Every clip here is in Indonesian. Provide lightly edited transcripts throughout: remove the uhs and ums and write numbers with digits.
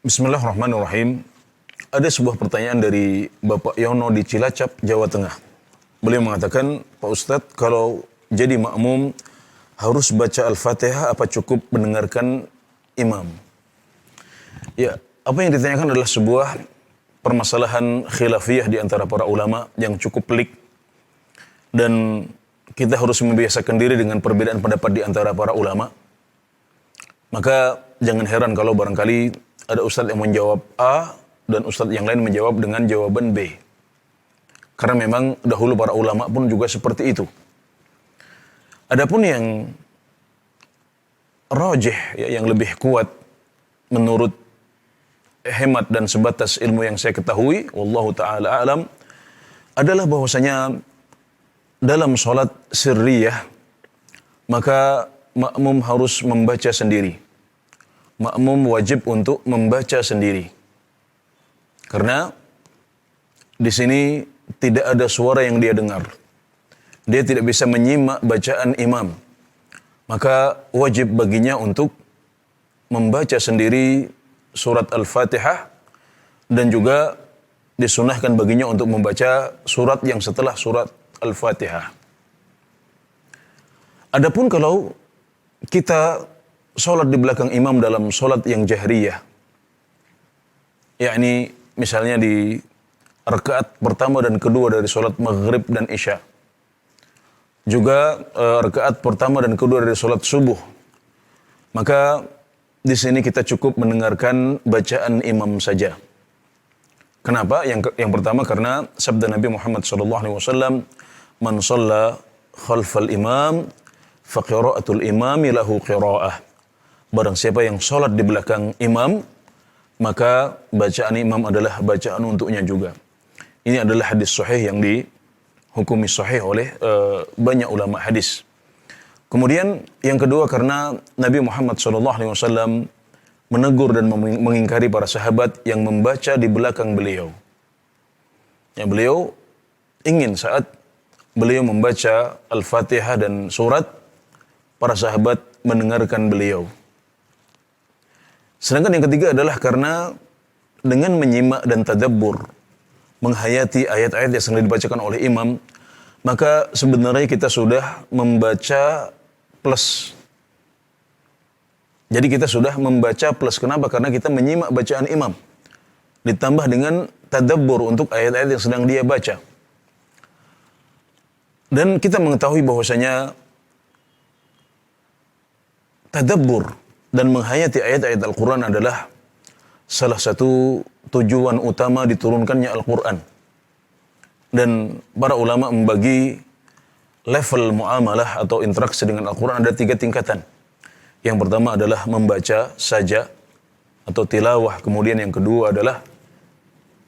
Bismillahirrahmanirrahim. Ada sebuah pertanyaan dari Bapak Yono di Cilacap, Jawa Tengah. Beliau mengatakan, Pak Ustadz, kalau jadi makmum harus baca Al-Fatihah apa cukup mendengarkan imam? Ya, apa yang ditanyakan adalah sebuah permasalahan khilafiyah di antara para ulama yang cukup pelik. Dan kita harus membiasakan diri dengan perbedaan pendapat di antara para ulama. Maka jangan heran kalau barangkali ada ustadz yang menjawab A dan ustadz yang lain menjawab dengan jawaban B. Karena memang dahulu para ulama pun juga seperti itu. Adapun yang rajih, ya, yang lebih kuat menurut hemat dan sebatas ilmu yang saya ketahui, wallahu taala alam, adalah bahwasanya dalam salat sirriyah maka makmum harus membaca sendiri. Makmum wajib untuk membaca sendiri. Karena di sini tidak ada suara yang dia dengar. Dia tidak bisa menyimak bacaan imam. Maka wajib baginya untuk membaca sendiri surat Al-Fatihah dan juga disunahkan baginya untuk membaca surat yang setelah surat Al-Fatihah. Adapun kalau kita sholat di belakang imam dalam sholat yang jahriyah, yakni misalnya di rakaat pertama dan kedua dari sholat maghrib dan isya, juga rakaat pertama dan kedua dari sholat subuh, maka di sini kita cukup mendengarkan bacaan imam saja. Kenapa? Yang pertama karena sabda Nabi Muhammad SAW, "Man shalla khalfal imam, fa qira'atul imami lahu qira'ah." Barang siapa yang sholat di belakang imam, maka bacaan imam adalah bacaan untuknya juga. Ini adalah hadis sahih yang dihukumi sahih oleh banyak ulama hadis. Kemudian yang kedua karena Nabi Muhammad SAW menegur dan mengingkari para sahabat yang membaca di belakang beliau. Ya, beliau ingin saat beliau membaca Al-Fatihah dan surat, para sahabat mendengarkan beliau. Sedangkan yang ketiga adalah karena dengan menyimak dan tadabbur, menghayati ayat-ayat yang sedang dibacakan oleh imam, maka sebenarnya kita sudah membaca plus. Jadi kita sudah membaca plus. Kenapa? Karena kita menyimak bacaan imam. Ditambah dengan tadabbur untuk ayat-ayat yang sedang dia baca. Dan kita mengetahui bahwasanya tadabbur dan menghayati ayat-ayat Al-Quran adalah salah satu tujuan utama diturunkannya Al-Quran. Dan para ulama membagi level muamalah atau interaksi dengan Al-Quran ada 3 tingkatan. Yang pertama adalah membaca saja atau tilawah. Kemudian yang kedua adalah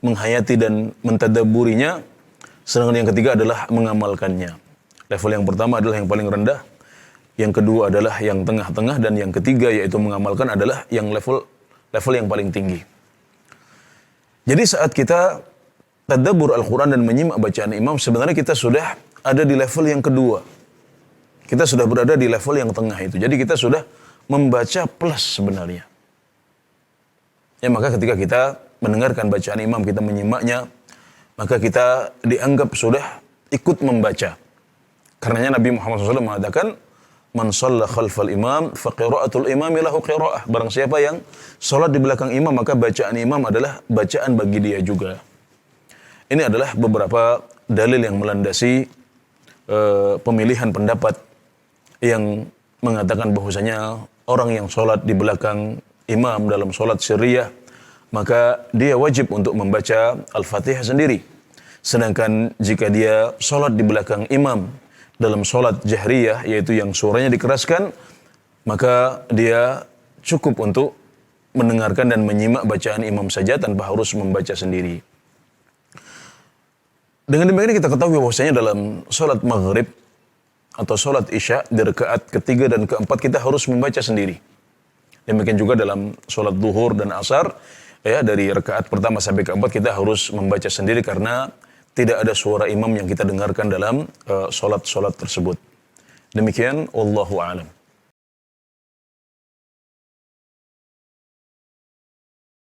menghayati dan mentadabburinya. Sedangkan yang ketiga adalah mengamalkannya. Level yang pertama adalah yang paling rendah. Yang kedua adalah yang tengah-tengah, dan yang ketiga yaitu mengamalkan adalah yang level yang paling tinggi. Jadi saat kita tadabbur Al-Quran dan menyimak bacaan imam, sebenarnya kita sudah ada di level yang kedua. Kita sudah berada di level yang tengah itu. Jadi kita sudah membaca plus sebenarnya. Ya, maka ketika kita mendengarkan bacaan imam, kita menyimaknya, maka kita dianggap sudah ikut membaca. Karenanya Nabi Muhammad SAW mengatakan, "Man shalla khalfal imam, fa qira'atul imami lahu qira'ah." Barang siapa yang salat di belakang imam, maka bacaan imam adalah bacaan bagi dia juga. Ini adalah beberapa dalil yang melandasi pemilihan pendapat yang mengatakan bahwasanya orang yang salat di belakang imam dalam salat sirriyah, maka dia wajib untuk membaca Al-Fatihah sendiri. Sedangkan jika dia salat di belakang imam dalam sholat jahriyah, yaitu yang suaranya dikeraskan, maka dia cukup untuk mendengarkan dan menyimak bacaan imam saja tanpa harus membaca sendiri. Dengan demikian kita ketahui bahwasanya dalam sholat maghrib atau sholat isya di rakaat ketiga dan keempat kita harus membaca sendiri. Demikian juga dalam sholat duhur dan asar, ya, dari rakaat pertama sampai keempat kita harus membaca sendiri karena tidak ada suara imam yang kita dengarkan dalam sholat-sholat tersebut. Demikian, wallahu a'lam.